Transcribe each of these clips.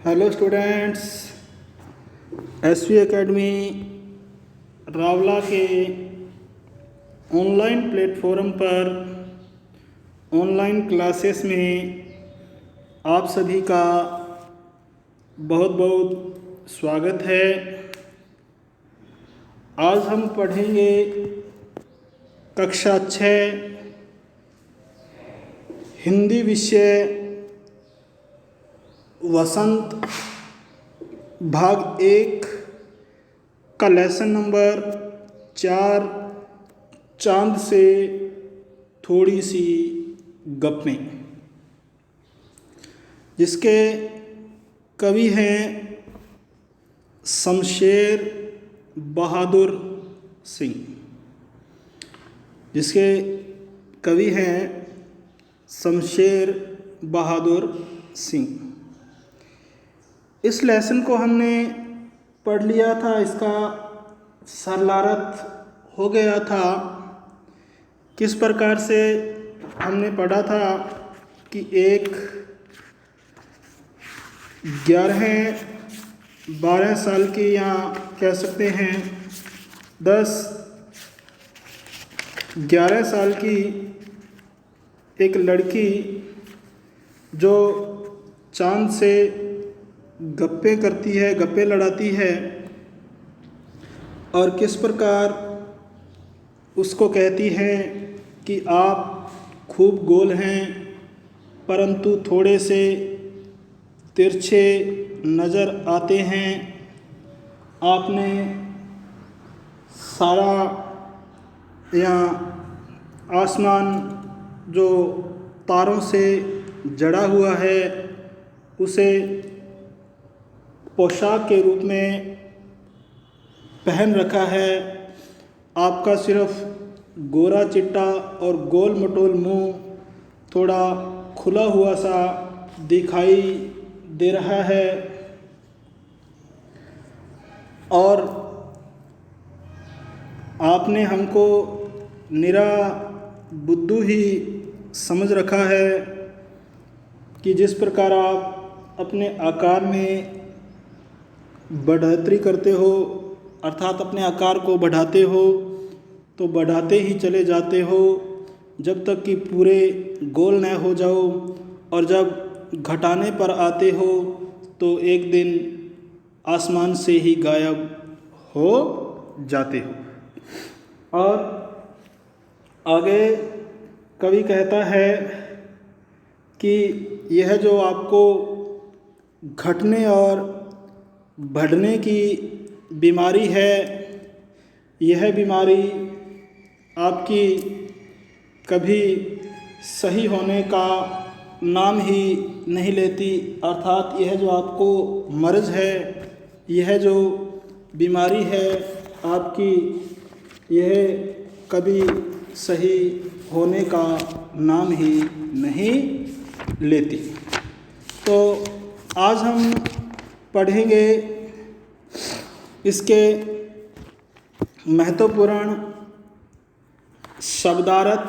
Hello students, SV academy Rawla के online platform पर online classes में आप सभी का बहुत बहुत स्वागत है। आज हम पढ़ेंगे कक्षा 6 हिंदी विषय वसंत भाग 1 का लेसन नंबर 4 चांद से थोड़ी सी गप्पें, जिसके कवि हैं शमशेर बहादुर सिंह। जिसके कवि हैं शमशेर बहादुर सिंह। इस लेसन को हमने पढ़ लिया था, इसका सरलारथ हो गया था। किस प्रकार से हमने पढ़ा था कि एक 11-12 साल की, या कह सकते हैं 10-11 साल की एक लड़की जो चांद से गप्पे करती है, गप्पे लड़ाती है, और किस प्रकार उसको कहती है कि आप खूब गोल हैं परंतु थोड़े से तिरछे नज़र आते हैं। आपने सारा या आसमान जो तारों से जड़ा हुआ है उसे पोशाक के रूप में पहन रखा है। आपका सिर्फ गोरा चिट्टा और गोल मटोल मुंह थोड़ा खुला हुआ सा दिखाई दे रहा है, और आपने हमको निरा बुद्धू ही समझ रखा है कि जिस प्रकार आप अपने आकार में बढ़ोतरी करते हो, अर्थात अपने आकार को बढ़ाते हो तो बढ़ाते ही चले जाते हो जब तक कि पूरे गोल न हो जाओ, और जब घटाने पर आते हो तो एक दिन आसमान से ही गायब हो जाते हो। और आगे कवि कहता है कि यह जो आपको घटने और बढ़ने की बीमारी है, यह बीमारी आपकी कभी सही होने का नाम ही नहीं लेती। अर्थात यह जो आपको मर्ज़ है, यह जो बीमारी है आपकी, यह कभी सही होने का नाम ही नहीं लेती। तो आज हम पढ़ेंगे इसके महत्वपूर्ण शब्दार्थ,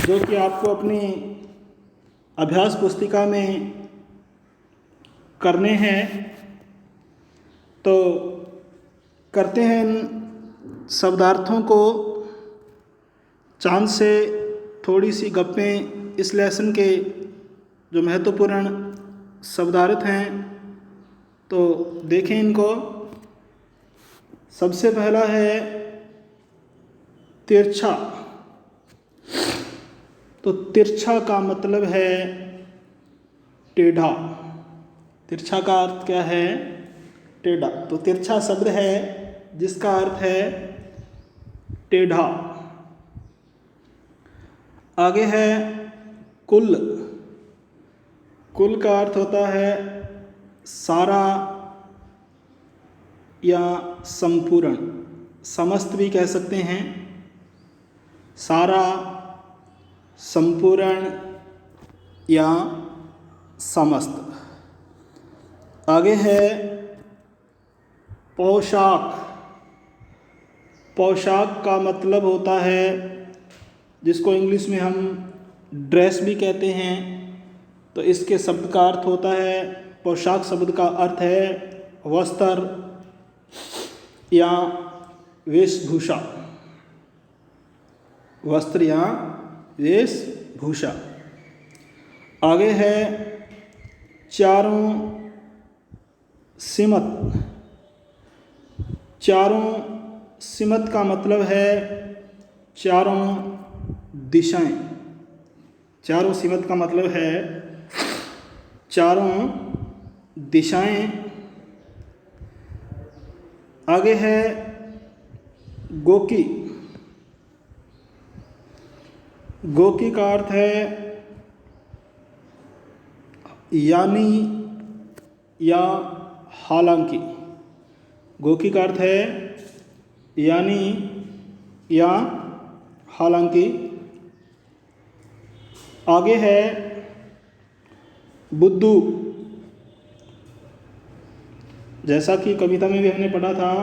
जो कि आपको अपनी अभ्यास पुस्तिका में करने हैं। तो करते हैं इन शब्दार्थों को। चांद से थोड़ी सी गप्पें इस लेसन के जो महत्वपूर्ण शब्दार्थ हैं, तो देखें इनको। सबसे पहला है तिरछा। तो तिरछा का मतलब है टेढ़ा। तिरछा का अर्थ क्या है? टेढ़ा। तो तिरछा शब्द है जिसका अर्थ है टेढ़ा। आगे है कुल। कुल का अर्थ होता है सारा या संपूर्ण, समस्त भी कह सकते हैं। सारा, संपूर्ण या समस्त। आगे है पोशाक। पोशाक का मतलब होता है, जिसको इंग्लिश में हम ड्रेस भी कहते हैं। तो इसके शब्द का अर्थ होता है पोशाक शब्द का अर्थ है वस्त्र या वेशभूषा। वस्त्र या वेशभूषा। आगे है चारों सिमत। चारों सिमत का मतलब है चारों दिशाएं। चारों सिमत का मतलब है चारों दिशाएं। आगे है गोकी। गोकी का अर्थ है यानी या हालांकि। गोकी का अर्थ है यानी या हालांकि। आगे है बुद्धू। जैसा कि कविता में भी हमने पढ़ा था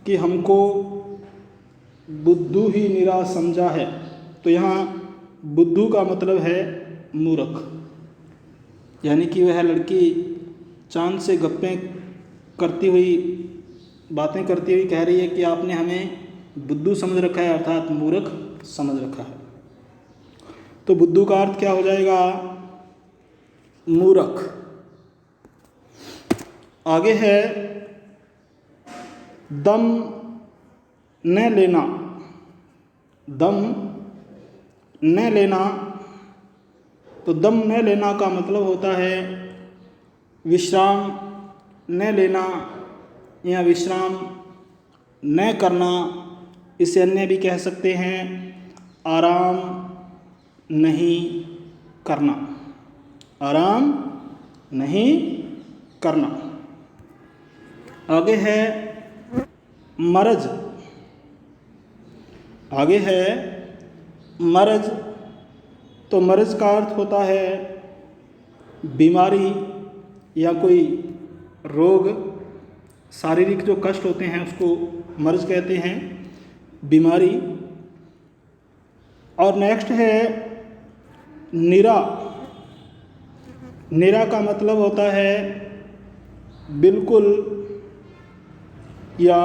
कि हमको बुद्धू ही निराश समझा है, तो यहाँ बुद्धू का मतलब है मूर्ख। यानी कि वह लड़की चांद से गप्पें करती हुई, बातें करती हुई कह रही है कि आपने हमें बुद्धू समझ रखा है, अर्थात मूर्ख समझ रखा है। तो बुद्धू का अर्थ क्या हो जाएगा? मूर्ख। आगे है दम न लेना। दम न लेना, तो दम न लेना का मतलब होता है विश्राम न लेना या विश्राम न करना। इसे अन्य भी कह सकते हैं आराम नहीं करना। आराम नहीं करना। आगे है मरज। आगे है मरज, तो मरज का अर्थ होता है बीमारी या कोई रोग। शारीरिक जो कष्ट होते हैं उसको मर्ज कहते हैं, बीमारी। और नेक्स्ट है निरा। निरा का मतलब होता है बिल्कुल या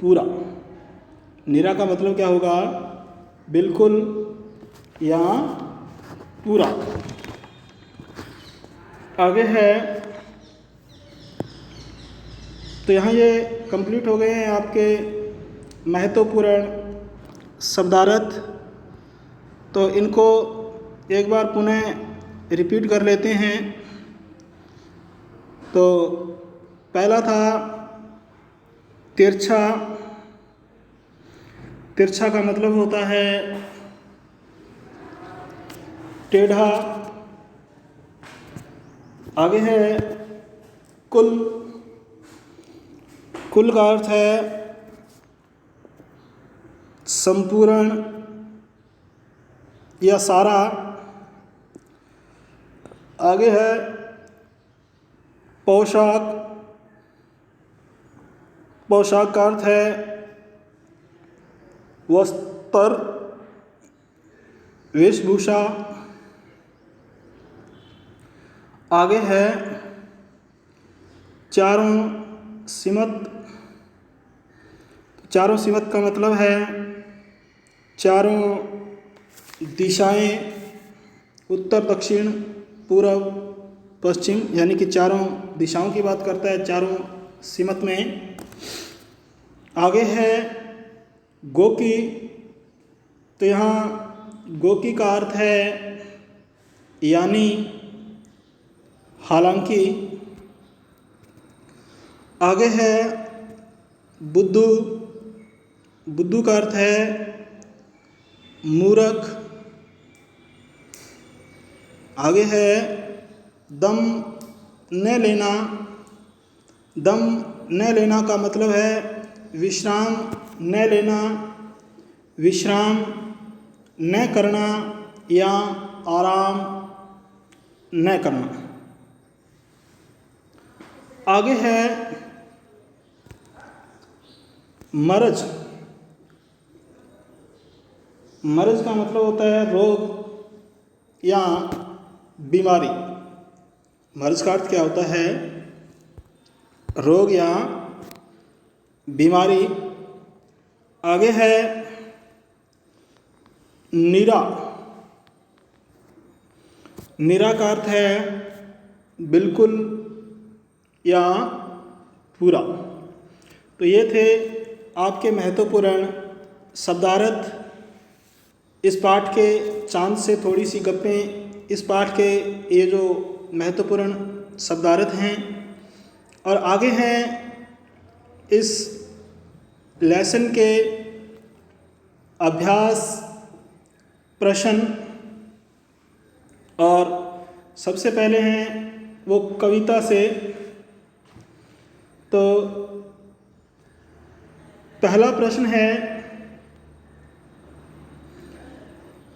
पूरा। निरा का मतलब क्या होगा? बिल्कुल या पूरा। आगे है, तो यहाँ ये कंप्लीट हो गए हैं आपके महत्वपूर्ण शब्दार्थ। तो इनको एक बार पुनः रिपीट कर लेते हैं। तो पहला था तिरछा। तिरछा का मतलब होता है टेढ़ा। आगे है कुल। कुल का अर्थ है संपूर्ण या सारा। आगे है पोशाक। पोशाक का अर्थ है वस्त्र, वेशभूषा। आगे है चारों सिमत। चारों सिमत का मतलब है चारों दिशाएं, उत्तर दक्षिण पूर्व पश्चिम, यानी कि चारों दिशाओं की बात करता है चारों सिमत में। आगे है गोकी। तो यहाँ गोकी का अर्थ है यानी हालांकि। आगे है बुद्धू। बुद्धू का अर्थ है मूर्ख। आगे है दम न लेना। दम न लेना का मतलब है विश्राम न लेना, विश्राम न करना या आराम न करना। आगे है मरज। मरज का मतलब होता है रोग या बीमारी। मर्ज का अर्थ क्या होता है? रोग या बीमारी। आगे है निरा। निरा का अर्थ है बिल्कुल या पूरा। तो ये थे आपके महत्वपूर्ण शब्दार्थ इस पाठ के। चांद से थोड़ी सी गप्पें इस पाठ के ये जो महत्वपूर्ण शब्दार्थ हैं। और आगे हैं इस लेसन के अभ्यास प्रश्न। और सबसे पहले हैं वो कविता से। तो पहला प्रश्न है,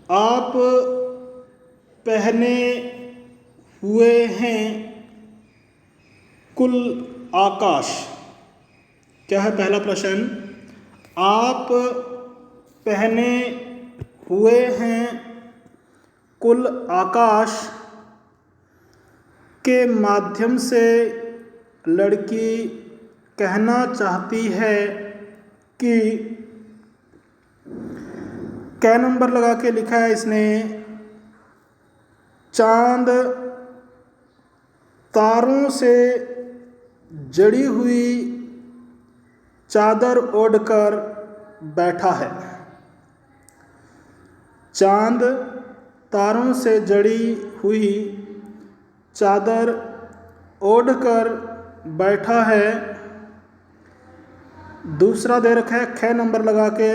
आप पहने हुए हैं कुल आकाश। क्या है पहला प्रश्न? आप पहने हुए हैं कुल आकाश के माध्यम से लड़की कहना चाहती है कि कै नंबर लगा के लिखा है इसने, चांद तारों से जड़ी हुई चादर ओढ़कर बैठा है। चांद तारों से जड़ी हुई चादर ओढ़कर बैठा है। दूसरा दे रखा है ख नंबर लगा के,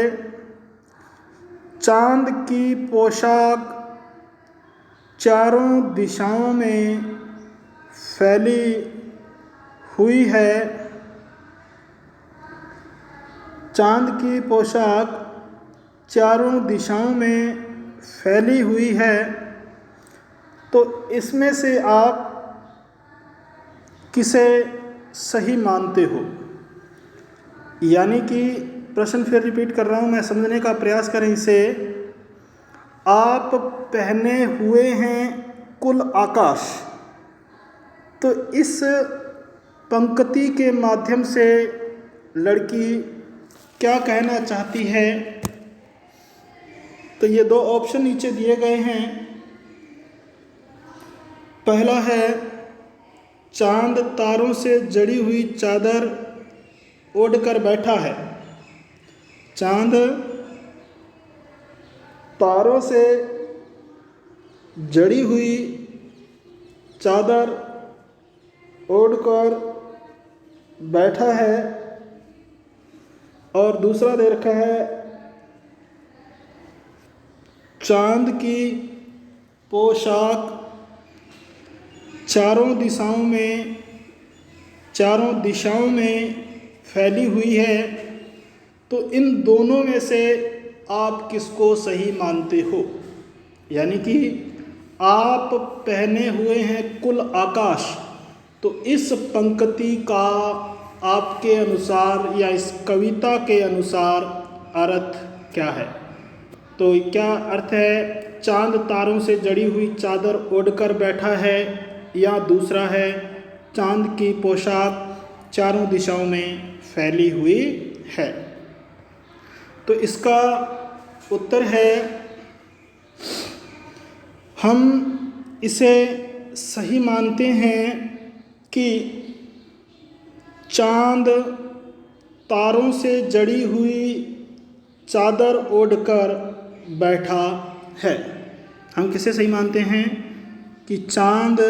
चांद की पोशाक चारों दिशाओं में फैली हुई है। चांद की पोशाक चारों दिशाओं में फैली हुई है। तो इसमें से आप किसे सही मानते हो? यानी कि प्रश्न फिर रिपीट कर रहा हूँ, मैं समझने का प्रयास करें इसे। आप पहने हुए हैं कुल आकाश। तो इस पंक्ति के माध्यम से लड़की क्या कहना चाहती है? तो ये दो ऑप्शन नीचे दिए गए हैं। पहला है, चांद तारों से जड़ी हुई चादर ओढ़कर बैठा है। चांद तारों से जड़ी हुई चादर ओढ़कर बैठा है। और दूसरा दे रखा है, चांद की पोशाक चारों दिशाओं में फैली हुई है। तो इन दोनों में से आप किसको सही मानते हो? यानी कि आप पहने हुए हैं कुल आकाश। तो इस पंक्ति का आपके अनुसार या इस कविता के अनुसार अर्थ क्या है? तो क्या अर्थ है, चांद तारों से जड़ी हुई चादर ओढ़कर बैठा है, या दूसरा है चांद की पोशाक चारों दिशाओं में फैली हुई है? तो इसका उत्तर है, हम इसे सही मानते हैं कि चांद तारों से जड़ी हुई चादर ओढ़कर बैठा है। हम किसे सही मानते हैं कि चांद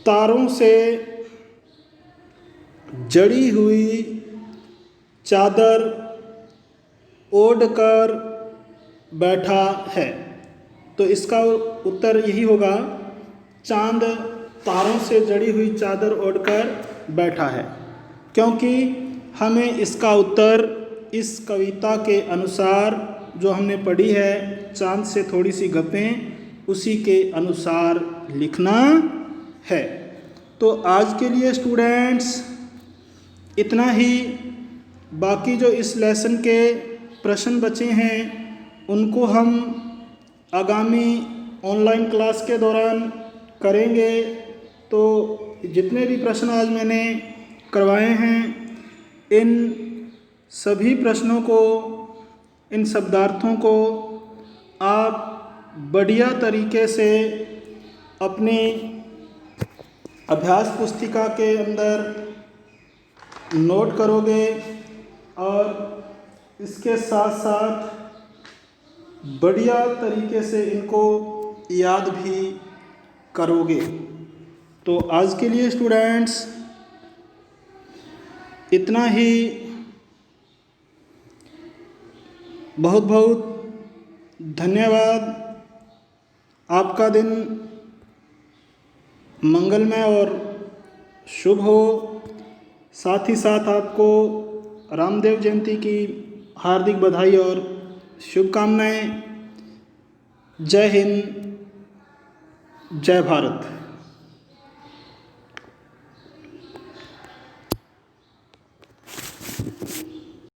तारों से जड़ी हुई चादर ओढ़कर बैठा है। तो इसका उत्तर यही होगा, चांद तारों से जड़ी हुई चादर ओढ़कर बैठा है। क्योंकि हमें इसका उत्तर इस कविता के अनुसार जो हमने पढ़ी है, चांद से थोड़ी सी गप्पें, उसी के अनुसार लिखना है। तो आज के लिए स्टूडेंट्स इतना ही। बाकी जो इस लेसन के प्रश्न बचे हैं उनको हम आगामी ऑनलाइन क्लास के दौरान करेंगे तो जितने भी प्रश्न आज मैंने करवाए हैं, इन सभी प्रश्नों को, इन शब्दार्थों को आप बढ़िया तरीके से अपनी अभ्यास पुस्तिका के अंदर नोट करोगे और इसके साथ साथ बढ़िया तरीके से इनको याद भी करोगे। तो आज के लिए स्टूडेंट्स इतना ही। बहुत बहुत धन्यवाद। आपका दिन मंगलमय और शुभ हो। साथ ही साथ आपको रामदेव जयंती की हार्दिक बधाई और शुभकामनाएं। जय हिंद, जय भारत।